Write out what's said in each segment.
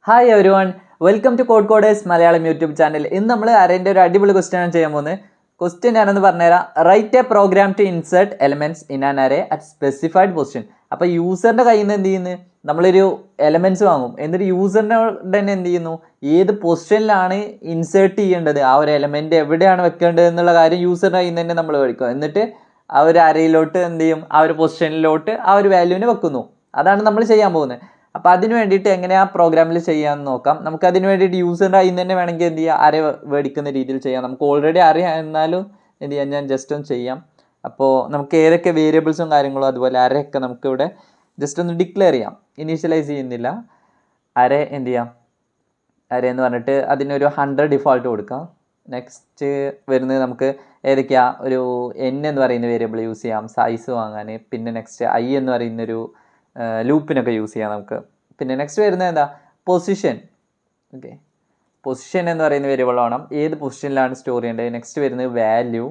Hi everyone, welcome to Code Coders Malayalam YouTube channel. ഇന്ന് നമ്മൾ അരേൻ്റെ ഒരു അടിപൊളി ക്വസ്റ്റ്യൻ ആണ് ചെയ്യാൻ പോകുന്നത്. ക്വസ്റ്റ്യൻ ഞാനൊന്ന് പറഞ്ഞുതരാം. Write a program to insert elements in an array at specified position. അപ്പോൾ യൂസറിൻ്റെ കയ്യിൽ നിന്ന് എന്ത് ചെയ്യുന്നത്, നമ്മളൊരു എലമെന്റ്സ് വാങ്ങും, എന്നിട്ട് യൂസറിനോട് തന്നെ എന്ത് ചെയ്യുന്നു, ഏത് പൊസിഷനിലാണ് ഇൻസേർട്ട് ചെയ്യേണ്ടത്, ആ ഒരു എലമെന്റ് എവിടെയാണ് വെക്കേണ്ടത് എന്നുള്ള കാര്യം യൂസറിൻ്റെ കയ്യിൽ നിന്ന് തന്നെ നമ്മൾ മേടിക്കും. എന്നിട്ട് ആ ഒരു അറയിലോട്ട് എന്ത് ചെയ്യും, ആ ഒരു പൊസിഷനിലോട്ട് ആ ഒരു വാല്യൂവിനെ വെക്കുന്നു. അതാണ് നമ്മൾ ചെയ്യാൻ പോകുന്നത്. അപ്പോൾ അതിന് വേണ്ടിയിട്ട് എങ്ങനെയാ പ്രോഗ്രാമിൽ ചെയ്യാമെന്ന് നോക്കാം. നമുക്ക് അതിന് വേണ്ടിയിട്ട് യൂസറിൻ്റെ കയ്യിൽ നിന്ന് തന്നെ വേണമെങ്കിൽ എന്ത് ചെയ്യുക, അറേ മേടിക്കുന്ന രീതിയിൽ ചെയ്യാം. നമുക്ക് ഓൾറെഡി അറിയാം, എന്നാലും എന്ത് ചെയ്യാം, ഞാൻ ജസ്റ്റ് ഒന്ന് ചെയ്യാം. അപ്പോൾ നമുക്ക് ഏതൊക്കെ വേരിയബിൾസും കാര്യങ്ങളും അതുപോലെ അരയൊക്കെ നമുക്കിവിടെ ജസ്റ്റ് ഒന്ന് ഡിക്ലെയർ ചെയ്യാം. ഇനീഷ്യലൈസ് ചെയ്യുന്നില്ല. അരേ എന്ത് ചെയ്യാം, അരേ എന്ന് പറഞ്ഞിട്ട് അതിനൊരു 100 ഡിഫോൾട്ട് കൊടുക്കാം. നെക്സ്റ്റ് വരുന്നത് നമുക്ക് ഏതൊക്കെയാ, ഒരു n എന്ന് പറയുന്ന വേരിയബിൾ യൂസ് ചെയ്യാം സൈസ് വാങ്ങാൻ. പിന്നെ നെക്സ്റ്റ് i എന്ന് പറയുന്നൊരു ലൂപ്പിനൊക്കെ യൂസ് ചെയ്യാം നമുക്ക്. പിന്നെ നെക്സ്റ്റ് വരുന്നത് എന്താ, പൊസിഷൻ. ഓക്കെ, പൊസിഷൻ എന്ന് പറയുന്ന വേരിയബിൾ വേണം, ഏത് പൊസിഷനിലാണ് സ്റ്റോർ ചെയ്യേണ്ടത്. നെക്സ്റ്റ് വരുന്നത് വാല്യൂ.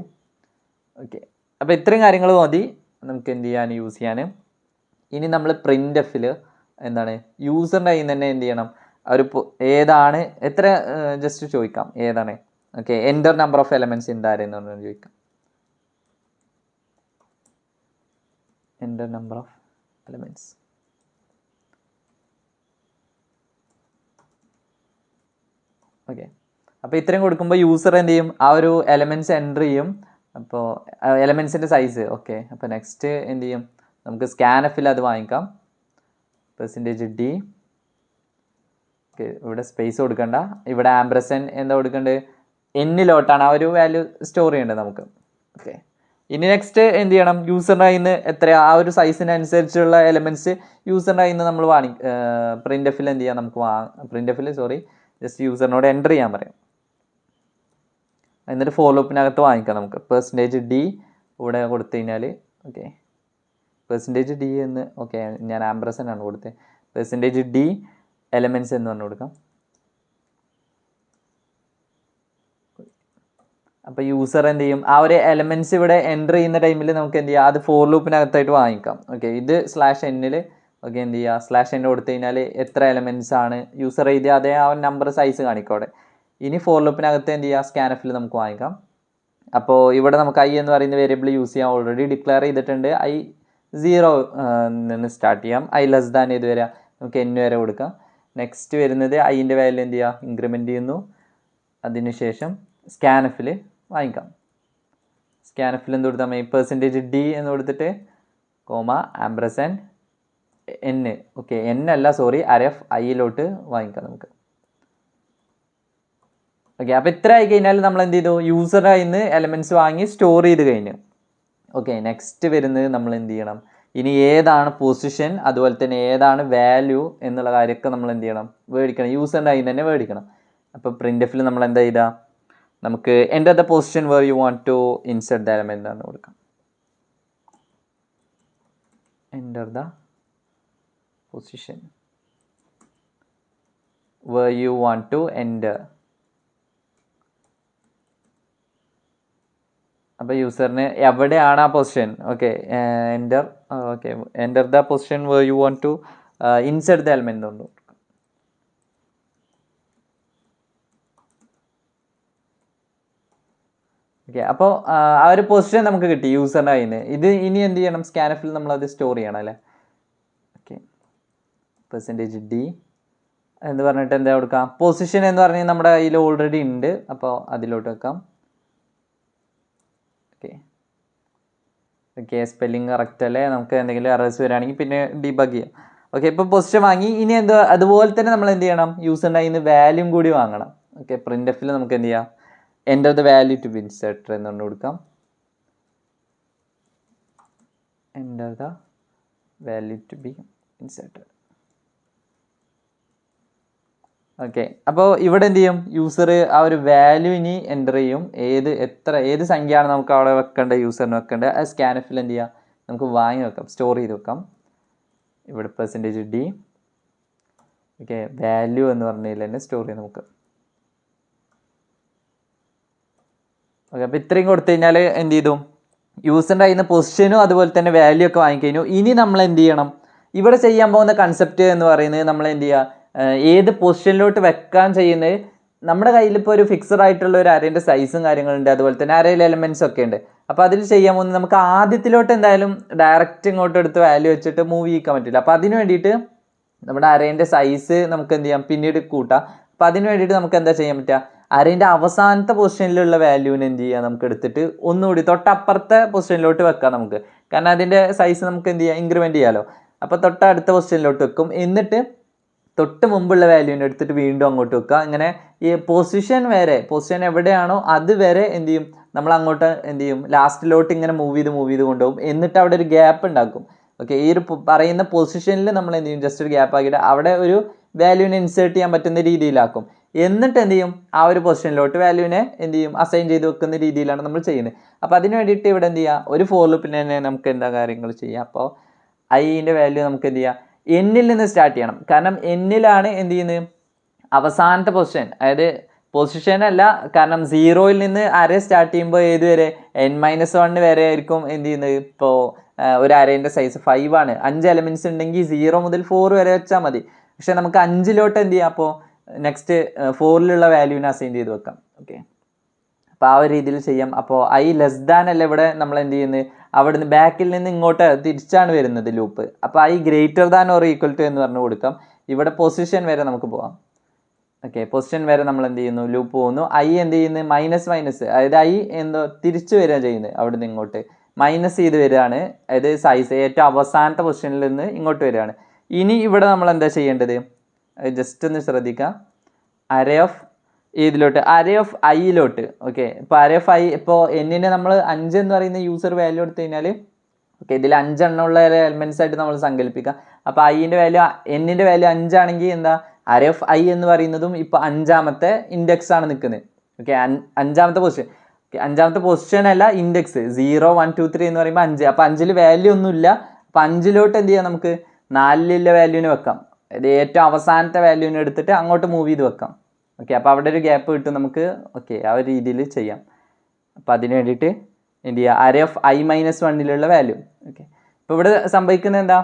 ഓക്കെ, അപ്പോൾ ഇത്രയും കാര്യങ്ങൾ മതി നമുക്ക് എന്ത് ചെയ്യാൻ, യൂസ് ചെയ്യാൻ. ഇനി നമ്മൾ പ്രിൻ്റ് എഫിൽ എന്താണ്, യൂസറിൻ്റെ കയ്യിൽ നിന്ന് തന്നെ എന്ത് ചെയ്യണം, ഒരു ഏതാണ് എത്ര ജസ്റ്റ് ചോദിക്കാം ഏതാണ്. Okay, enter number of elements in that എന്ന് പറഞ്ഞാൽ ചോദിക്കാം. Enter number of elements. Okay, അപ്പോൾ ഇത്രയും കൊടുക്കുമ്പോൾ യൂസർ എന്ത് ചെയ്യും, ആ ഒരു എലമെൻറ്റ്സ് എൻ്റർ ചെയ്യും. അപ്പോൾ എലമെൻറ്റ്സിൻ്റെ സൈസ്. ഓക്കെ, അപ്പോൾ നെക്സ്റ്റ് എന്ത് ചെയ്യും, നമുക്ക് സ്കാൻഎഫിൽ അത് വാങ്ങിക്കാം. %d. ഓക്കെ, ഇവിടെ സ്പേസ് കൊടുക്കണ്ട, ഇവിടെ ആംബ്രസൻ എന്താ കൊടുക്കേണ്ടത്, എന്നിലോട്ടാണ് ആ ഒരു വാല്യൂ സ്റ്റോർ ചെയ്യേണ്ടത് നമുക്ക്. ഓക്കെ, ഇനി നെക്സ്റ്റ് എന്ത് ചെയ്യണം, യൂസറിൻ്റെ കയ്യിൽ നിന്ന് എത്ര ആ ഒരു സൈസിനനുസരിച്ചുള്ള എലമെൻറ്റ്സ് യൂസറിൻ്റെ കയ്യിൽ നിന്ന് നമ്മൾ പ്രിൻ്റ് എഫിൽ എന്ത് ചെയ്യാം, നമുക്ക് പ്രിൻ്റ് എഫിൽ ജസ്റ്റ് യൂസറിനോട് എൻ്റർ ചെയ്യാൻ പറയാം. എന്നിട്ട് ഫോർ ലൂപ്പിനകത്ത് വാങ്ങിക്കാം നമുക്ക്. %d ഇവിടെ കൊടുത്തു കഴിഞ്ഞാൽ, ഓക്കെ, %d എന്ന്, ഓക്കെ ഞാൻ ആംബ്രസൻ ആണ് കൊടുത്തത്. %d എലമെൻറ്റ്സ് എന്ന് പറഞ്ഞു കൊടുക്കാം. അപ്പോൾ യൂസർ എന്ത് ചെയ്യും, ആ ഒരു എലമെൻറ്റ്സ് ഇവിടെ എൻ്റർ ചെയ്യുന്ന ടൈമിൽ നമുക്ക് എന്ത് ചെയ്യാം, അത് ഫോർ ലൂപ്പിനകത്തായിട്ട് വാങ്ങിക്കാം. ഓക്കെ, ഇത് /n ഓക്കെ എന്ത് ചെയ്യുക, /n കൊടുത്തു കഴിഞ്ഞാൽ എത്ര എലമെൻറ്റ്സ് ആണ് യൂസർ എഴുതിയ അതേ ആ നമ്പർ സൈസ് കാണിക്കും അവിടെ. ഇനി ഫോർ ലൂപ്പിനകത്ത് എന്ത് ചെയ്യുക, സ്കാൻഎഫിൽ നമുക്ക് വാങ്ങിക്കാം. അപ്പോൾ ഇവിടെ നമുക്ക് i എന്ന് പറയുന്ന വേരിയബിൾ യൂസ് ചെയ്യാം, ഓൾറെഡി ഡിക്ലെയർ ചെയ്തിട്ടുണ്ട്. i 0 നിന്ന് സ്റ്റാർട്ട് ചെയ്യാം. i ലെസ് ദാൻ ഏത് വരെ, നമുക്ക് n വരെ കൊടുക്കാം. നെക്സ്റ്റ് വരുന്നത് iൻ്റെ വാല്യൂ എന്ത് ചെയ്യുക, ഇൻക്രിമെൻറ്റ് ചെയ്യുന്നു. അതിനുശേഷം സ്കാൻഎഫിൽ വാങ്ങിക്കാം. സ്കാൻഎഫിൽ എന്ത് കൊടുത്താൽ മതി, %d എന്ന് കൊടുത്തിട്ട് ആംബ്രസൻ n. ഓക്കെ, n അല്ല സോറി, അരഫ് iയിലോട്ട് വാങ്ങിക്കാം നമുക്ക്. ഓക്കെ, അപ്പോൾ ഇത്ര ആയി കഴിഞ്ഞാൽ നമ്മൾ എന്ത് ചെയ്തു, യൂസറുടെ കയ്യിൽ നിന്ന് എലമെൻറ്റ്സ് വാങ്ങി സ്റ്റോർ ചെയ്ത് കഴിഞ്ഞു. ഓക്കെ, നെക്സ്റ്റ് വരുന്നത് നമ്മൾ എന്ത് ചെയ്യണം, ഇനി ഏതാണ് പൊസിഷൻ അതുപോലെ തന്നെ ഏതാണ് വാല്യൂ എന്നുള്ള കാര്യമൊക്കെ നമ്മൾ എന്ത് ചെയ്യണം, മേടിക്കണം. യൂസറിൻ്റെ കയ്യിൽ നിന്ന് തന്നെ മേടിക്കണം. അപ്പോൾ പ്രിൻ്റ് എഫിൽ നമ്മൾ എന്താ ചെയ്താ, നമുക്ക് enter the position where you want to insert the element എന്ന് കൊടുക്കാം. Enter the position where you want to enter. അപ്പോൾ യൂസറിന് എവിടെയാണ് ആ position, okay enter the position where you want to insert the element എന്ന് കൊടുക്കാം. ഓക്കെ, അപ്പോൾ ആ ഒരു പൊസിഷൻ നമുക്ക് കിട്ടി യൂസറിൻ്റെ കയ്യിൽ നിന്ന്. ഇത് ഇനി എന്ത് ചെയ്യണം, സ്കാൻഎഫിൽ നമ്മളത് സ്റ്റോർ ചെയ്യണം അല്ലേ. ഓക്കെ, %d എന്ന് പറഞ്ഞിട്ട് എന്താ കൊടുക്കാം, പൊസിഷൻ എന്ന് പറഞ്ഞാൽ നമ്മുടെ കയ്യിൽ ഓൾറെഡി ഉണ്ട്, അപ്പോൾ അതിലോട്ട് വെക്കാം. ഓക്കെ, സ്പെല്ലിങ് കറക്റ്റ് അല്ലേ, നമുക്ക് എന്തെങ്കിലും എറേഴ്സ് വരികയാണെങ്കിൽ പിന്നെ ഡീബഗ് ചെയ്യാം. ഓക്കെ, ഇപ്പോൾ പൊസിഷൻ വാങ്ങി. ഇനി എന്താ, അതുപോലെ തന്നെ നമ്മൾ എന്ത് ചെയ്യണം, യൂസറിൻ്റെ കയ്യിൽ നിന്ന് വാല്യൂം കൂടി വാങ്ങണം. ഓക്കെ, പ്രിൻ്റ് എഫിൽ നമുക്ക് എന്ത് ചെയ്യാം, enter the value to be inserted എന്നുകൊണ്ട് കൊടുക്കാം. Enter the value to be inserted. Okay, അപ്പോൾ ഇവിടെ എന്ത് ചെയ്യും, യൂസർ ആ ഒരു വാല്യൂ ഇനി എൻ്റർ ചെയ്യും, ഏത് സംഖ്യയാണ് നമുക്ക് അവിടെ വെക്കേണ്ടത്, യൂസറിന് വെക്കേണ്ടത്. ആ സ്കാൻഎഫിൽ എന്ത് ചെയ്യുക, നമുക്ക് വാങ്ങി വെക്കാം, സ്റ്റോർ ചെയ്ത് വെക്കാം. ഇവിടെ %d. ഓക്കെ, വാല്യൂ എന്ന് പറഞ്ഞതിൽ തന്നെ സ്റ്റോർ ചെയ്ത് നമുക്ക്. ഓക്കെ, അപ്പോൾ ഇത്രയും കൊടുത്തു കഴിഞ്ഞാൽ എന്ത് ചെയ്തു, യൂസറിൻ്റെ കയ്യിൽ നിന്ന് പൊസിഷനും അതുപോലെ തന്നെ വാല്യൂ ഒക്കെ വാങ്ങിക്കഴിഞ്ഞു. ഇനി നമ്മൾ എന്ത് ചെയ്യണം, ഇവിടെ ചെയ്യാൻ പോകുന്ന കൺസെപ്റ്റ് എന്ന് പറയുന്നത് നമ്മൾ എന്ത് ചെയ്യുക, ഏത് പൊസിഷനിലോട്ട് വെക്കാൻ ചെയ്യുന്നത് നമ്മുടെ കയ്യിൽ ഇപ്പോൾ ഒരു ഫിക്സഡ് ആയിട്ടുള്ള ഒരു അരേൻ്റെ സൈസും കാര്യങ്ങളുണ്ട്, അതുപോലെ തന്നെ അരയിൽ എലമെൻറ്റ്സ് ഒക്കെ ഉണ്ട്. അപ്പോൾ അതിൽ ചെയ്യാൻ പോകുന്നത് നമുക്ക് ആദ്യത്തിലോട്ട് എന്തായാലും ഡയറക്റ്റ് ഇങ്ങോട്ട് എടുത്ത് വാല്യൂ വെച്ചിട്ട് മൂവ് ചെയ്യിക്കാൻ പറ്റില്ല. അപ്പോൾ അതിന് വേണ്ടിയിട്ട് നമ്മുടെ അരേൻ്റെ സൈസ് നമുക്ക് എന്ത് ചെയ്യാം, പിന്നീട് കൂട്ടാം. അപ്പോൾ അതിന് വേണ്ടിയിട്ട് നമുക്ക് എന്താ ചെയ്യാൻ പറ്റുക, അരേൻ്റെ അവസാനത്തെ പൊസിഷനിലുള്ള വാല്യൂവിന് എന്ത് ചെയ്യുക, നമുക്ക് എടുത്തിട്ട് ഒന്നുകൂടി തൊട്ടപ്പുറത്തെ പൊസിഷനിലോട്ട് വെക്കാം നമുക്ക്. കാരണം അതിൻ്റെ സൈസ് നമുക്ക് എന്ത് ചെയ്യാം, ഇൻക്രിമെൻറ്റ് ചെയ്യാമല്ലോ. അപ്പോൾ തൊട്ടടുത്ത പൊസിഷനിലോട്ട് വെക്കും. എന്നിട്ട് തൊട്ട് മുമ്പുള്ള വാല്യൂവിനെ എടുത്തിട്ട് വീണ്ടും അങ്ങോട്ട് വെക്കുക. ഇങ്ങനെ ഈ പൊസിഷൻ എവിടെയാണോ അത് വരെ എന്ത് ചെയ്യും, നമ്മൾ അങ്ങോട്ട് എന്ത് ചെയ്യും, ലാസ്റ്റിലോട്ട് ഇങ്ങനെ മൂവ് ചെയ്ത് കൊണ്ടുപോകും. എന്നിട്ട് അവിടെ ഒരു ഗ്യാപ്പ് ഉണ്ടാക്കും. ഓക്കെ, ഈ ഒരു പറയുന്ന പൊസിഷനിൽ നമ്മൾ എന്ത് ചെയ്യും, ജസ്റ്റ് ഒരു ഗ്യാപ്പ് ആക്കിയിട്ട് അവിടെ ഒരു വാല്യൂവിനെ ഇൻസേർട്ട് ചെയ്യാൻ പറ്റുന്ന രീതിയിലാക്കും. എന്നിട്ട് എന്ത് ചെയ്യും, ആ ഒരു പൊസിഷനിലോട്ട് വാല്യൂവിനെ എന്ത് ചെയ്യും, അസൈൻ ചെയ്ത് വെക്കുന്ന രീതിയിലാണ് നമ്മൾ ചെയ്യുന്നത്. അപ്പോൾ അതിന് വേണ്ടിയിട്ട് ഇവിടെ എന്ത് ചെയ്യുക, ഒരു ഫോർ ലൂപ്പിൽ തന്നെ നമുക്ക് എന്താ കാര്യങ്ങൾ ചെയ്യാം. അപ്പോൾ ഐൻ്റെ വാല്യൂ നമുക്ക് എന്ത് ചെയ്യാം, എന്നിൽ നിന്ന് സ്റ്റാർട്ട് ചെയ്യണം. കാരണം എന്നിലാണ് എന്ത് ചെയ്യുന്നത്, അവസാനത്തെ പൊസിഷൻ. അതായത് പൊസിഷൻ അല്ല, കാരണം 0യിൽ നിന്ന് അരേ സ്റ്റാർട്ട് ചെയ്യുമ്പോൾ ഏത് വരെ, n-1 വരെ ആയിരിക്കും എന്ത് ചെയ്യുന്നത്. ഇപ്പോൾ ഒരു അരേൻ്റെ സൈസ് 5 ആണ്. 5 എലമെൻറ്റ്സ് ഉണ്ടെങ്കിൽ 0 മുതൽ 4 വരെ വെച്ചാൽ മതി. പക്ഷെ നമുക്ക് 5ലോട്ട് എന്ത് ചെയ്യാം, അപ്പോൾ നെക്സ്റ്റ് 4ലുള്ള വാല്യൂവിനെ അസൈൻ ചെയ്ത് വെക്കാം. ഓക്കെ, അപ്പോൾ ആ ഒരു രീതിയിൽ ചെയ്യാം. അപ്പോൾ i< അല്ല ഇവിടെ നമ്മൾ എന്ത് ചെയ്യുന്നത്, അവിടുന്ന് ബാക്കിൽ നിന്ന് ഇങ്ങോട്ട് തിരിച്ചാണ് വരുന്നത് ലൂപ്പ്. അപ്പോൾ i>= എന്ന് പറഞ്ഞു കൊടുക്കാം. ഇവിടെ പൊസിഷൻ വരെ നമുക്ക് പോകാം. ഓക്കെ, പൊസിഷൻ വരെ നമ്മൾ എന്ത് ചെയ്യുന്നു, ലൂപ്പ് പോകുന്നു. i എന്ത് ചെയ്യുന്നത്, മൈനസ്, അതായത് i എന്തോ തിരിച്ചു വരിക ചെയ്യുന്നത്, അവിടുന്ന് ഇങ്ങോട്ട് മൈനസ് ചെയ്ത് വരികയാണ്. അതായത് സൈസ് ഏറ്റവും അവസാനത്തെ പൊസിഷനിൽ നിന്ന് ഇങ്ങോട്ട് വരികയാണ്. ഇനി ഇവിടെ നമ്മൾ എന്താ ചെയ്യേണ്ടത്, ജസ്റ്റ് ഒന്ന് ശ്രദ്ധിക്കാം. അരേ ഓഫ് ഐയിലോട്ട്. ഓക്കെ, ഇപ്പോൾ അരേ ഓഫ് ഐ, ഇപ്പോൾ എന്നിനെ നമ്മൾ 5 എന്ന് പറയുന്ന യൂസർ വാല്യൂ എടുത്തു കഴിഞ്ഞാൽ, ഓക്കെ, ഇതിൽ 5 എണ്ണമുള്ള എലമെൻറ്റ്സ് ആയിട്ട് നമ്മൾ സങ്കല്പിക്കാം. അപ്പോൾ ഐൻ്റെ വാല്യൂ, എന്നിൻ്റെ വാല്യൂ 5 ആണെങ്കിൽ എന്താ, അരേ ഓഫ് ഐ എന്ന് പറയുന്നതും ഇപ്പോൾ 5ാമത്തെ ഇൻഡെക്സ് ആണ് നിൽക്കുന്നത്. ഓക്കെ, 5ാമത്തെ പൊസിഷൻ. ഓക്കെ, 5ാമത്തെ പൊസിഷൻ അല്ല, ഇൻഡെക്സ് 0 1 2 3 എന്ന് പറയുമ്പോൾ 5. അപ്പോൾ 5ൽ വാല്യൂ ഒന്നുമില്ല. അപ്പോൾ 5ലോട്ട് എന്ത് ചെയ്യാം, നമുക്ക് 4ലുള്ള വാല്യൂവിന് വെക്കാം. അതായത് ഏറ്റവും അവസാനത്തെ വാല്യൂവിനെ എടുത്തിട്ട് അങ്ങോട്ട് മൂവ് ചെയ്ത് വെക്കാം. ഓക്കെ, അപ്പോൾ അവിടെ ഒരു ഗ്യാപ്പ് കിട്ടും നമുക്ക്. ഓക്കെ, ആ ഒരു രീതിയിൽ ചെയ്യാം. അപ്പോൾ അതിന് വേണ്ടിയിട്ട് എന്ത് ചെയ്യുക, അരേ ഓഫ് i-1ലുള്ള വാല്യൂ. ഓക്കെ, ഇപ്പോൾ ഇവിടെ സംഭവിക്കുന്നത് എന്താ,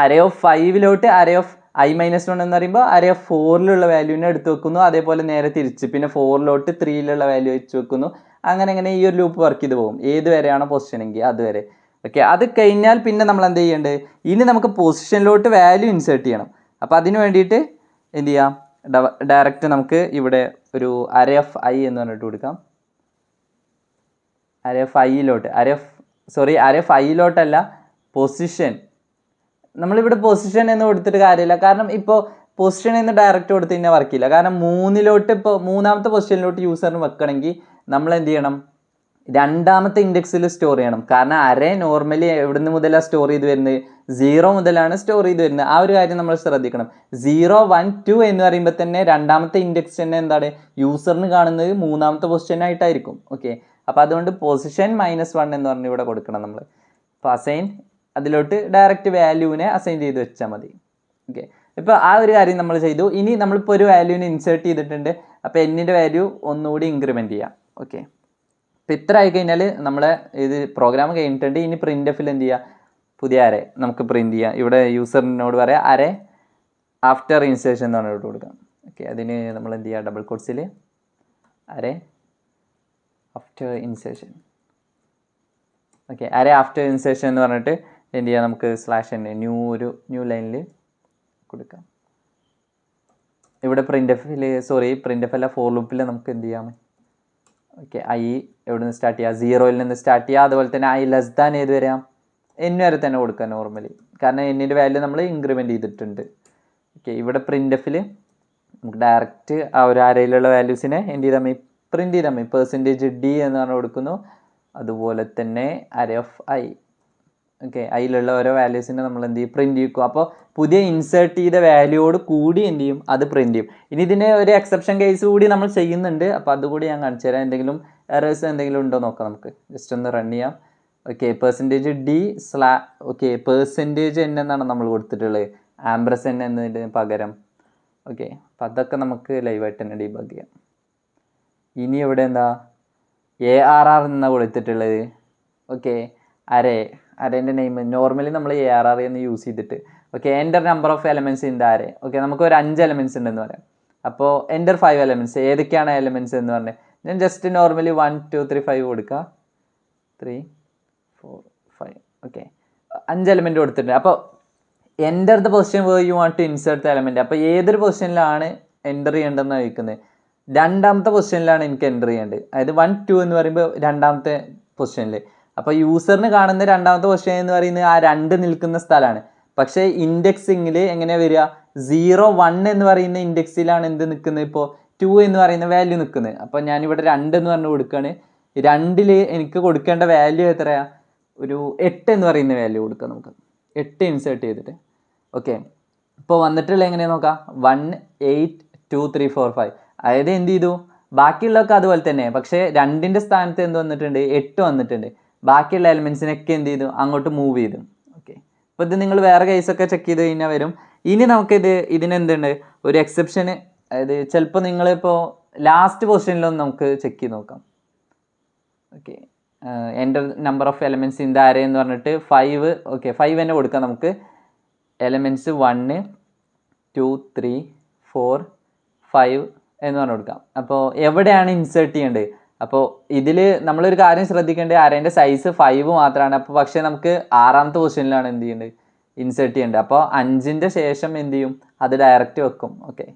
അരേ ഓഫ് 5ലോട്ട് അരേ ഓഫ് i-1 എന്ന് പറയുമ്പോൾ അരേ ഓഫ് 4ലുള്ള വാല്യൂവിനെ എടുത്ത് വെക്കുന്നു. അതേപോലെ നേരെ തിരിച്ച് പിന്നെ 4ലോട്ട് 3ലുള്ള വാല്യൂ വെച്ച് വെക്കുന്നു. അങ്ങനെ ഈ ഒരു ലൂപ്പ് വർക്ക് ചെയ്ത് പോകും. ഏത് വരെയാണോ പൊസിഷനെങ്കിൽ അതുവരെ. ഓക്കെ, അത് കഴിഞ്ഞാൽ പിന്നെ നമ്മൾ എന്ത് ചെയ്യേണ്ടത്, ഇനി നമുക്ക് പൊസിഷനിലോട്ട് വാല്യൂ ഇൻസേർട്ട് ചെയ്യണം. അപ്പോൾ അതിന് വേണ്ടിയിട്ട് എന്ത് ചെയ്യാം, ഡയറക്റ്റ് നമുക്ക് ഇവിടെ ഒരു അരേ ഓഫ് ഐ എന്ന് പറഞ്ഞിട്ട് കൊടുക്കാം. അരേ ഓഫ് ഐയിലോട്ടല്ല, പൊസിഷൻ. നമ്മളിവിടെ പൊസിഷൻ എന്ന് കൊടുത്തിട്ട് കാര്യമില്ല. കാരണം ഇപ്പോൾ പൊസിഷൻ എന്ന് ഡയറക്റ്റ് കൊടുത്ത് കഴിഞ്ഞാൽ വർക്കില്ല. കാരണം 3ലോട്ട്, ഇപ്പോൾ 3ാമത്തെ പൊസിഷനിലോട്ട് യൂസറിന് വെക്കണമെങ്കിൽ നമ്മൾ എന്ത് ചെയ്യണം, 2ാമത്തെ ഇൻഡെക്സിൽ സ്റ്റോർ ചെയ്യണം. കാരണം അരേ നോർമലി എവിടുന്ന് മുതലാണ് സ്റ്റോർ ചെയ്ത് വരുന്നത്, 0 മുതലാണ് സ്റ്റോർ ചെയ്ത് വരുന്നത്. ആ ഒരു കാര്യം നമ്മൾ ശ്രദ്ധിക്കണം. 0 1 2 എന്ന് പറയുമ്പോൾ തന്നെ 2ാമത്തെ ഇൻഡെക്സ് തന്നെ എന്താണ്, യൂസറിന് കാണുന്നത് 3ാമത്തെ പൊസിഷനായിട്ടായിരിക്കും. ഓക്കെ, അപ്പോൾ അതുകൊണ്ട് പൊസിഷൻ -1 എന്ന് പറഞ്ഞ് ഇവിടെ കൊടുക്കണം നമ്മൾ. അപ്പോൾ അസൈൻ, അതിലോട്ട് ഡയറക്റ്റ് വാല്യൂവിനെ അസൈൻ ചെയ്ത് വെച്ചാൽ മതി. ഓക്കെ, ഇപ്പോൾ ആ ഒരു കാര്യം നമ്മൾ ചെയ്തു. ഇനി നമ്മളിപ്പോൾ ഒരു വാല്യൂവിനെ ഇൻസേർട്ട് ചെയ്തിട്ടുണ്ട്. അപ്പോൾ എന്നിൻ്റെ വാല്യൂ ഒന്നുകൂടി ഇൻക്രിമെൻറ്റ് ചെയ്യാം. ഓക്കെ, അപ്പോൾ ഇത്ര ആയി കഴിഞ്ഞാൽ നമ്മളെ ഇത് പ്രോഗ്രാം കഴിഞ്ഞിട്ടുണ്ട്. ഇനി പ്രിൻ്റ് എന്ത് ചെയ്യുക, പുതിയ അരേ നമുക്ക് പ്രിൻറ്റ് ചെയ്യാം. ഇവിടെ യൂസറിനോട് പറയാം അരേ ആഫ്റ്റർ ഇൻസേർഷൻ എന്ന് പറഞ്ഞിട്ട് കൊടുക്കാം. ഓക്കെ, അതിന് നമ്മൾ എന്ത് ചെയ്യുക, ഡബിൾ കോട്ട്സിൽ array after insertion. Okay, array after insertion എന്ന് പറഞ്ഞിട്ട് എന്ത് ചെയ്യുക, നമുക്ക് /n ന്യൂ ലൈനിൽ കൊടുക്കാം. ഇവിടെ പ്രിൻ്റ് അല്ല, ഫോർ ലൂപ്പിൽ നമുക്ക് എന്ത് ചെയ്യാം. ഓക്കെ, ഐ എവിടെ നിന്ന് സ്റ്റാർട്ട് ചെയ്യുക, 0യിൽ നിന്ന് സ്റ്റാർട്ട് ചെയ്യുക. അതുപോലെ തന്നെ i< ഏത് വരാം, n വരെ തന്നെ കൊടുക്കുക നോർമലി. കാരണം എന്നിൻ്റെ വാല്യൂ നമ്മൾ ഇൻക്രിമെൻറ്റ് ചെയ്തിട്ടുണ്ട്. ഓക്കെ, ഇവിടെ പ്രിൻ്റ് നമുക്ക് ഡയറക്റ്റ് ആ ഒരു അരയിലുള്ള വാല്യൂസിനെ എന്ത് ചെയ്താൽ മതി, പ്രിൻറ്റ് ചെയ്താൽ മതി. %d എന്ന് പറഞ്ഞ് കൊടുക്കുന്നു. അതുപോലെ തന്നെ അരേ ഓഫ് ഐ. ഓക്കെ, അതിലുള്ള ഓരോ വാല്യൂസിനെ നമ്മൾ എന്ത് ചെയ്യും, പ്രിൻറ്റ് ചെയ്യും. അപ്പോൾ പുതിയ ഇൻസേർട്ട് ചെയ്ത വാല്യൂയോട് കൂടി എന്ത് ചെയ്യും, അത് പ്രിൻറ്റ് ചെയ്യും. ഇനി ഇതിന് ഒരു എക്സെപ്ഷൻ കേസ് കൂടി നമ്മൾ ചെയ്യുന്നുണ്ട്. അപ്പോൾ അതുകൂടി ഞാൻ കാണിച്ചു തരാം. എന്തെങ്കിലും എറേഴ്സ് എന്തെങ്കിലും ഉണ്ടോ നോക്കാം നമുക്ക്. ജസ്റ്റ് ഒന്ന് റൺ ചെയ്യാം. ഓക്കെ, %d %n എന്നാണ് നമ്മൾ കൊടുത്തിട്ടുള്ളത്, ആംബ്രസൻ എന്നതിന് പകരം. ഓക്കെ, അപ്പോൾ അതൊക്കെ നമുക്ക് ലൈവായിട്ട് തന്നെ ഡീബഗ് ചെയ്യാം. ഇനി ഇവിടെ എന്താ ARR എന്നാണ് കൊടുത്തിട്ടുള്ളത്. ഓക്കെ, അരേൻ്റെ നെയിം നോർമലി നമ്മൾ ARR എന്ന് യൂസ് ചെയ്തിട്ട് okay, enter number of elements in the array. Okay, നമുക്ക് ഒരു 5 എലമെൻറ്റ്സ് ഉണ്ടെന്ന് പറയാം. അപ്പോൾ എൻ്റർ 5 എലമെൻറ്റ്സ്, ഏതൊക്കെയാണ് എലമെൻറ്റ്സ് എന്ന് പറഞ്ഞാൽ ഞാൻ ജസ്റ്റ് നോർമലി 1 2 3 5 കൊടുക്കുക. 3 4 5. ഓക്കെ, 5 എലമെൻറ്റ് കൊടുത്തിട്ടുണ്ട്. അപ്പോൾ enter the position where you want to insert the element. അപ്പോൾ ഏതൊരു പൊസിഷനിലാണ് എൻ്റർ ചെയ്യേണ്ടതെന്ന് ചോദിക്കുന്നത്. രണ്ടാമത്തെ പൊസിഷനിലാണ് എനിക്ക് എൻ്റർ ചെയ്യേണ്ടത്. അതായത് 1 2 എന്ന് പറയുമ്പോൾ രണ്ടാമത്തെ പൊസിഷനിൽ. അപ്പോൾ യൂസറിന് കാണുന്ന രണ്ടാമത്തെ പൊസിഷൻ എന്ന് പറയുന്നത് ആ 2 നിൽക്കുന്ന സ്ഥലമാണ്. പക്ഷേ ഇൻഡെക്സിങ്ങിൽ എങ്ങനെയാണ് വരിക? 0 1 എന്ന് പറയുന്ന ഇൻഡെക്സിലാണ് എന്ത് നിൽക്കുന്നത്? ഇപ്പോൾ 2 എന്ന് പറയുന്ന വാല്യൂ നിൽക്കുന്നത്. അപ്പോൾ ഞാനിവിടെ 2 എന്ന് പറഞ്ഞ് കൊടുക്കുകയാണ്. 2ൽ എനിക്ക് കൊടുക്കേണ്ട വാല്യൂ എത്രയാണ്? ഒരു 8 എന്ന് പറയുന്ന വാല്യൂ കൊടുക്കുക. നമുക്ക് 8 ഇൻസേർട്ട് ചെയ്തിട്ട്. ഓക്കെ, ഇപ്പോൾ വന്നിട്ടുള്ള എങ്ങനെയാണ് നോക്കാം. 1 8 2 3 4 5. അതായത് എന്ത് ചെയ്തു? ബാക്കിയുള്ളതൊക്കെ അതുപോലെ തന്നെ, പക്ഷേ 2ൻ്റെ സ്ഥാനത്ത് എന്ത് വന്നിട്ടുണ്ട്? 8 വന്നിട്ടുണ്ട്. ബാക്കിയുള്ള എലിമെൻസിനൊക്കെ എന്ത് ചെയ്തു? അങ്ങോട്ട് മൂവ് ചെയ്തു. ഓക്കെ, അപ്പോൾ ഇത് നിങ്ങൾ വേറെ കേസൊക്കെ ചെക്ക് ചെയ്ത് കഴിഞ്ഞാൽ വരും. ഇനി നമുക്കിത് ഇതിനെന്തുണ്ട്? ഒരു എക്സെപ്ഷന്. അതായത് ചിലപ്പോൾ നിങ്ങളിപ്പോൾ ലാസ്റ്റ് പൊസിഷനിലൊന്ന് നമുക്ക് ചെക്ക് ചെയ്ത് നോക്കാം. Okay, enter number of elements in the array എന്ന് പറഞ്ഞിട്ട് 5. ഓക്കെ, 5 തന്നെ കൊടുക്കാം നമുക്ക്. എലമെൻറ്റ്സ് 1 2 3 4 5 എന്ന് പറഞ്ഞു കൊടുക്കാം. അപ്പോൾ എവിടെയാണ് ഇൻസേർട്ട് ചെയ്യേണ്ടത്? അപ്പോൾ ഇതിൽ നമ്മളൊരു കാര്യം ശ്രദ്ധിക്കേണ്ടത്, അറേൻ്റെ സൈസ് 5 മാത്രമാണ്. അപ്പോൾ പക്ഷേ നമുക്ക് 6ാമത്തെ പൊസിഷനിലാണ് എന്ത് ചെയ്യേണ്ടത്? ഇൻസേർട്ട് ചെയ്യേണ്ടത്. അപ്പോൾ 5ൻ്റെ ശേഷം എന്ത് ചെയ്യും? അത് ഡയറക്റ്റ് വെക്കും. ഓക്കെ,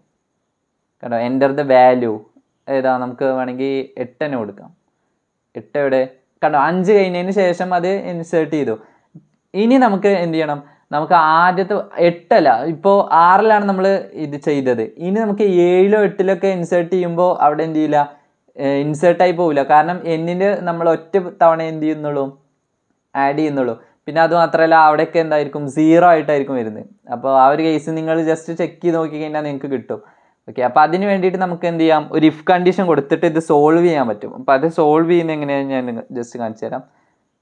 കേട്ടോ. എൻ്റർ ദ വാല്യൂ ഏതാ? നമുക്ക് വേണമെങ്കിൽ 8 തന്നെ കൊടുക്കാം. 8 എവിടെ? കണ്ടോ, 5 കഴിഞ്ഞതിന് ശേഷം അത് ഇൻസേർട്ട് ചെയ്തു. ഇനി നമുക്ക് എന്ത് ചെയ്യണം? നമുക്ക് ആദ്യത്തെ 8 അല്ല, ഇപ്പോൾ 6ലാണ് നമ്മൾ ഇത് ചെയ്തത്. ഇനി നമുക്ക് 7ലോ 8ലൊക്കെ ഇൻസേർട്ട് ചെയ്യുമ്പോൾ അവിടെ എന്ത് ചെയ്യില്ല? ഇൻസേർട്ടായി പോവില്ല. കാരണം എന്നിൻ്റെ നമ്മൾ ഒറ്റ തവണ എന്ത് ചെയ്യുന്നുള്ളൂ? ആഡ് ചെയ്യുന്നുള്ളൂ. പിന്നെ അത് മാത്രമല്ല അവിടെയൊക്കെ എന്തായിരിക്കും? 0 ആയിട്ടായിരിക്കും വരുന്നത്. അപ്പോൾ ആ ഒരു കേസ് നിങ്ങൾ ജസ്റ്റ് ചെക്ക് ചെയ്ത് നോക്കിക്കഴിഞ്ഞാൽ നിങ്ങൾക്ക് കിട്ടും. ഓക്കെ, അപ്പോൾ അതിന് വേണ്ടിയിട്ട് നമുക്ക് എന്ത് ചെയ്യാം? ഒരു ഇഫ് കണ്ടീഷൻ കൊടുത്തിട്ട് ഇത് സോൾവ് ചെയ്യാൻ പറ്റും. അപ്പോൾ അത് സോൾവ് ചെയ്യുന്നത് എങ്ങനെയാണ് ഞാൻ ജസ്റ്റ് കാണിച്ചു തരാം.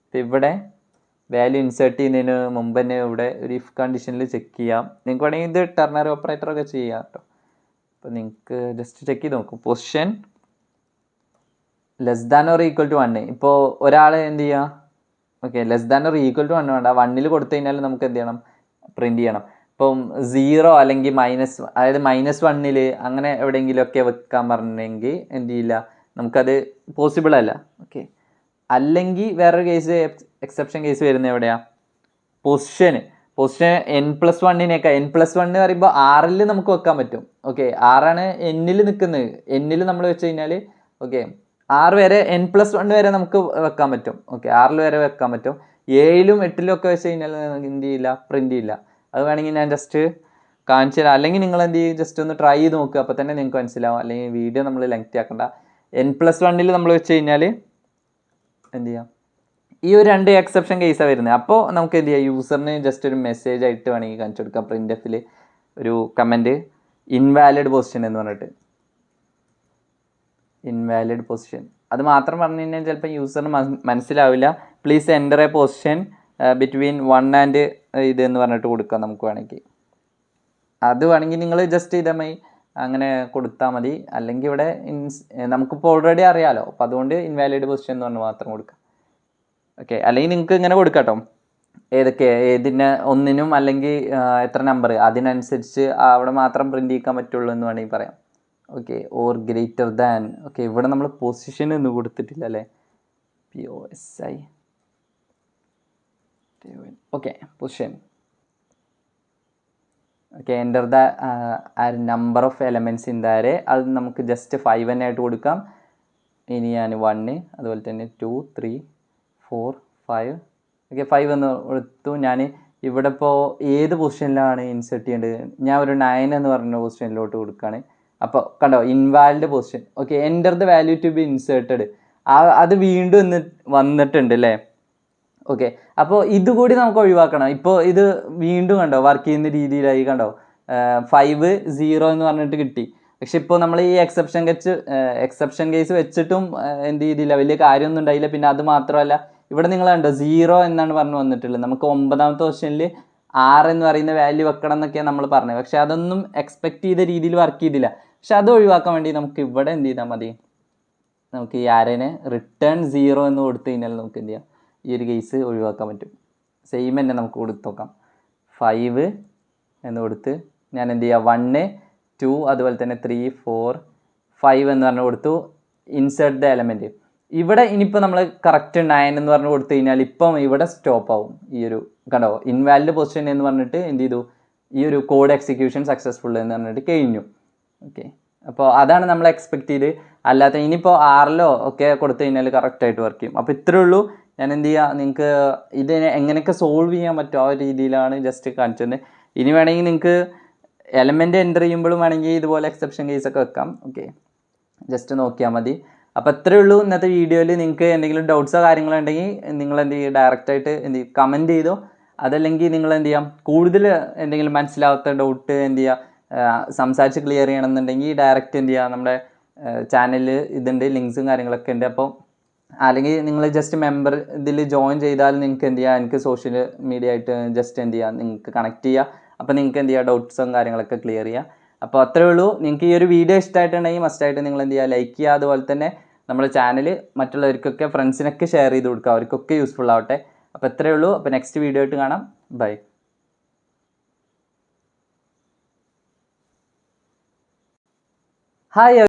അപ്പോൾ ഇവിടെ വാല്യൂ ഇൻസേർട്ട് ചെയ്യുന്നതിന് മുമ്പ് തന്നെ ഇവിടെ ഒരു ഇഫ് കണ്ടീഷനിൽ ചെക്ക് ചെയ്യാം. നിങ്ങൾക്ക് വേണമെങ്കിൽ ഇത് ടെർണറി ഓപ്പറേറ്ററൊക്കെ ചെയ്യാം കേട്ടോ. അപ്പോൾ നിങ്ങൾക്ക് ജസ്റ്റ് ചെക്ക് ചെയ്ത് നോക്കും. Position less than or equal to 1. ഇപ്പോൾ ഒരാൾ എന്ത് ചെയ്യുക? Okay, less than or equal to 1 വേണ്ട, 1ൽ കൊടുത്തു കഴിഞ്ഞാൽ നമുക്ക് എന്ത് ചെയ്യണം? പ്രിൻറ്റ് ചെയ്യണം. ഇപ്പം 0 അല്ലെങ്കിൽ മൈനസ്, അതായത് -1ൽ അങ്ങനെ എവിടെയെങ്കിലുമൊക്കെ വെക്കാൻ പറഞ്ഞെങ്കിൽ എന്ത് ചെയ്യില്ല? നമുക്കത് പോസിബിൾ അല്ല. ഓക്കെ, അല്ലെങ്കിൽ വേറൊരു കേസ്, എക്സെപ്ഷൻ കേസ് വരുന്നത് എവിടെയാണ്? പൊസിഷൻ n+1 n+1 എന്ന് പറയുമ്പോൾ 6ൽ നമുക്ക് വെക്കാൻ പറ്റും. ഓക്കെ, 6ആണ് എന്നിൽ നിൽക്കുന്നത്. എന്നിൽ നമ്മൾ വെച്ച് കഴിഞ്ഞാൽ ഓക്കെ 6 വരെ n+1 വരെ നമുക്ക് വെക്കാൻ പറ്റും. ഓക്കെ, 6ൽ വരെ വെക്കാൻ പറ്റും. 7ലും 8ലും ഒക്കെ വെച്ച് കഴിഞ്ഞാൽ എന്ത് ചെയ്യില്ല? പ്രിൻ്റ് ചെയ്യില്ല. അത് വേണമെങ്കിൽ ഞാൻ ജസ്റ്റ് കാണിച്ചു തരാം. അല്ലെങ്കിൽ നിങ്ങൾ എന്ത് ചെയ്യും? ജസ്റ്റ് ഒന്ന് ട്രൈ ചെയ്ത് നോക്കുക. അപ്പോൾ തന്നെ നിങ്ങൾക്ക് മനസ്സിലാവും. അല്ലെങ്കിൽ വീഡിയോ നമ്മൾ ലെങ്തി ആക്കണ്ട. n+1ൽ നമ്മൾ വെച്ച് കഴിഞ്ഞാൽ എന്ത് ചെയ്യാം? ഈ ഒരു 2 എക്സെപ്ഷൻ കേസാണ് വരുന്നത്. അപ്പോൾ നമുക്ക് എന്ത് ചെയ്യാം? യൂസറിന് ജസ്റ്റ് ഒരു മെസ്സേജ് ആയിട്ട് വേണമെങ്കിൽ കാണിച്ചു കൊടുക്കാം. പ്രിൻ്റ് ഒരു കമൻറ്റ് ഇൻവാലിഡ് പൊസിഷൻ എന്ന് പറഞ്ഞിട്ട്, ഇൻവാലിഡ് പൊസിഷൻ. അത് മാത്രം പറഞ്ഞു കഴിഞ്ഞാൽ ചിലപ്പോൾ യൂസറിന് മനസ്സിലാവില്ല. Please enter A position between 1 and ഇതെന്ന് പറഞ്ഞിട്ട് കൊടുക്കാം നമുക്ക് വേണമെങ്കിൽ. അത് വേണമെങ്കിൽ നിങ്ങൾ ജസ്റ്റ് ഇതമായി അങ്ങനെ കൊടുത്താൽ മതി. അല്ലെങ്കിൽ ഇവിടെ നമുക്കിപ്പോൾ ഓൾറെഡി അറിയാമല്ലോ. അപ്പോൾ അതുകൊണ്ട് ഇൻവാലിഡ് പൊസിഷൻ എന്ന് പറഞ്ഞ് മാത്രം കൊടുക്കാം. ഓക്കെ, അല്ലെങ്കിൽ നിങ്ങൾക്ക് ഇങ്ങനെ കൊടുക്കാം കേട്ടോ. ഏതിന് ഒന്നിനും അല്ലെങ്കിൽ എത്ര നമ്പർ അതിനനുസരിച്ച് അവിടെ മാത്രം പ്രിൻ്റ് ചെയ്യിക്കാൻ പറ്റുള്ളൂ എന്ന് വേണമെങ്കിൽ പറയാം. Okay, or greater than. Okay, ഇവിടെ നമ്മൾ പൊസിഷൻ എന്ന് കൊടുത്തിട്ടില്ല അല്ലേ? POSI. Okay, position. Okay, enter the number of elements in the array. അത് നമുക്ക് ജസ്റ്റ് 5 തന്നെ ആയിട്ട് കൊടുക്കാം. ഇനി ഞാൻ 1, അതുപോലെ തന്നെ 2 3 4 5. ഓക്കെ, 5 എന്ന് കൊടുത്തു. ഞാൻ ഇവിടെ ഇപ്പോൾ ഏത് പൊസിഷനിലാണ് ഇൻസേർട്ട് ചെയ്യേണ്ടത്? ഞാൻ ഒരു 9 എന്ന് പറഞ്ഞ പൊസിഷനിലോട്ട് കൊടുക്കുകയാണ്. അപ്പോൾ കണ്ടോ, invalid position. Okay, enter the value to be inserted. അത് വീണ്ടും വന്നിട്ടുണ്ട് അല്ലേ? ഓക്കെ, അപ്പോൾ ഇതുകൂടി നമുക്ക് ഒഴിവാക്കണം. ഇപ്പോൾ ഇത് വീണ്ടും കണ്ടോ വർക്ക് ചെയ്യുന്ന രീതിയിലായി. കണ്ടോ 5 0 എന്ന് പറഞ്ഞിട്ട് കിട്ടി. പക്ഷെ ഇപ്പോൾ നമ്മൾ ഈ എക്സെപ്ഷൻ കേസ് വെച്ചിട്ടും എന്ത് ചെയ്തില്ല? വലിയ കാര്യമൊന്നും ഉണ്ടായില്ല. പിന്നെ അത് മാത്രമല്ല, ഇവിടെ നിങ്ങൾ കണ്ടോ 0 എന്നാണ് പറഞ്ഞു വന്നിട്ടുള്ളത്. നമുക്ക് 9ാമത്തെ ക്വസ്റ്റ്യനിൽ 6 എന്ന് പറയുന്ന വാല്യൂ വെക്കണം എന്നൊക്കെയാണ് നമ്മൾ പറഞ്ഞത്. പക്ഷെ അതൊന്നും എക്സ്പെക്ട് ചെയ്ത രീതിയിൽ വർക്ക് ചെയ്തില്ല. പക്ഷെ അത് ഒഴിവാക്കാൻ വേണ്ടി നമുക്ക് ഇവിടെ എന്ത് ചെയ്താൽ മതി? നമുക്ക് ഈ ആരേനെ റിട്ടേൺ 0 എന്ന് കൊടുത്തു കഴിഞ്ഞാൽ നമുക്ക് എന്ത് ചെയ്യാം? ഈ ഒരു കേസ് ഒഴിവാക്കാൻ പറ്റും. സെയിം തന്നെ നമുക്ക് കൊടുത്തു നോക്കാം. 5 എന്ന് കൊടുത്ത് ഞാൻ എന്ത് ചെയ്യുക 1 2 അതുപോലെ തന്നെ 3 4 5 എന്ന് പറഞ്ഞ് കൊടുത്തു. Insert the element. ഇവിടെ ഇനിയിപ്പോൾ നമ്മൾ കറക്റ്റ് 9 എന്ന് പറഞ്ഞ് കൊടുത്തു കഴിഞ്ഞാൽ ഇപ്പം ഇവിടെ സ്റ്റോപ്പ് ആവും. ഈ ഒരു കണ്ടോ ഇൻവാലിഡ് പൊസിഷൻ എന്ന് പറഞ്ഞിട്ട് എന്ത് ചെയ്തു, ഈ ഒരു കോഡ് എക്സിക്യൂഷൻ സക്സസ്ഫുൾ എന്ന് പറഞ്ഞിട്ട് കഴിഞ്ഞു. ഓക്കെ, അപ്പോൾ അതാണ് നമ്മൾ എക്സ്പെക്ട് ചെയ്ത്. അല്ലാത്ത ഇനിയിപ്പോൾ 6 ഒക്കെ കൊടുത്തു കഴിഞ്ഞാൽ കറക്റ്റായിട്ട് വർക്ക് ചെയ്യും. അപ്പോൾ ഇത്രയേ ഉള്ളൂ. ഞാൻ എന്ത് ചെയ്യുക, നിങ്ങൾക്ക് ഇതിനെ എങ്ങനെയൊക്കെ സോൾവ് ചെയ്യാൻ പറ്റും ആ ഒരു രീതിയിലാണ് ജസ്റ്റ് കാണിച്ചത്. ഇനി വേണമെങ്കിൽ നിങ്ങൾക്ക് എലമെൻറ്റ് എൻ്റർ ചെയ്യുമ്പോഴും വേണമെങ്കിൽ ഇതുപോലെ എക്സെപ്ഷൻ കേസൊക്കെ വെക്കാം. ഓക്കെ, ജസ്റ്റ് നോക്കിയാൽ മതി. അപ്പോൾ അത്രയേ ഉള്ളൂ ഇന്നത്തെ വീഡിയോയിൽ. നിങ്ങൾക്ക് എന്തെങ്കിലും ഡൗട്ട്സോ കാര്യങ്ങളോ ഉണ്ടെങ്കിൽ നിങ്ങൾ എന്ത് ചെയ്യുക, ഡയറക്റ്റായിട്ട് എന്ത് ചെയ്യും കമൻറ്റ് ചെയ്തോ. അതല്ലെങ്കിൽ നിങ്ങൾ എന്ത് ചെയ്യാം, കൂടുതൽ എന്തെങ്കിലും മനസ്സിലാവാത്ത ഡൗട്ട് എന്ത് ചെയ്യുക സംസാരിച്ച് ക്ലിയർ ചെയ്യണമെന്നുണ്ടെങ്കിൽ ഡയറക്റ്റ് എന്ത് ചെയ്യുക, നമ്മുടെ ചാനലിൽ ഇതുണ്ട്, ലിങ്ക്സും കാര്യങ്ങളൊക്കെ ഉണ്ട്. അപ്പോൾ അല്ലെങ്കിൽ നിങ്ങൾ ജസ്റ്റ് മെമ്പർ ഇതിൽ ജോയിൻ ചെയ്താൽ നിങ്ങൾക്ക് എന്ത് ചെയ്യുക, എനിക്ക് സോഷ്യൽ മീഡിയ ആയിട്ട് ജസ്റ്റ് എന്ത് ചെയ്യുക, നിങ്ങൾക്ക് കണക്ട് ചെയ്യുക. അപ്പോൾ നിങ്ങൾക്ക് എന്ത് ചെയ്യുക, ഡൗട്ട്സും കാര്യങ്ങളൊക്കെ ക്ലിയർ ചെയ്യുക. അപ്പോൾ അത്രയേ ഉള്ളൂ. നിങ്ങൾക്ക് ഈ ഒരു വീഡിയോ ഇഷ്ടമായിട്ടുണ്ടെങ്കിൽ മസ്റ്റായിട്ട് നിങ്ങൾ എന്ത് ചെയ്യുക, ലൈക്ക് ചെയ്യുക. അതുപോലെ തന്നെ നമ്മുടെ ചാനൽ മറ്റുള്ളവർക്കൊക്കെ ഫ്രണ്ട്സിനൊക്കെ ഷെയർ ചെയ്ത് കൊടുക്കുക, അവർക്കൊക്കെ യൂസ്ഫുൾ ആവട്ടെ. അപ്പോൾ അത്രയേ ഉള്ളൂ. അപ്പോൾ നെക്സ്റ്റ് വീഡിയോ ആയിട്ട് കാണാം. ബൈ. ഹായ്.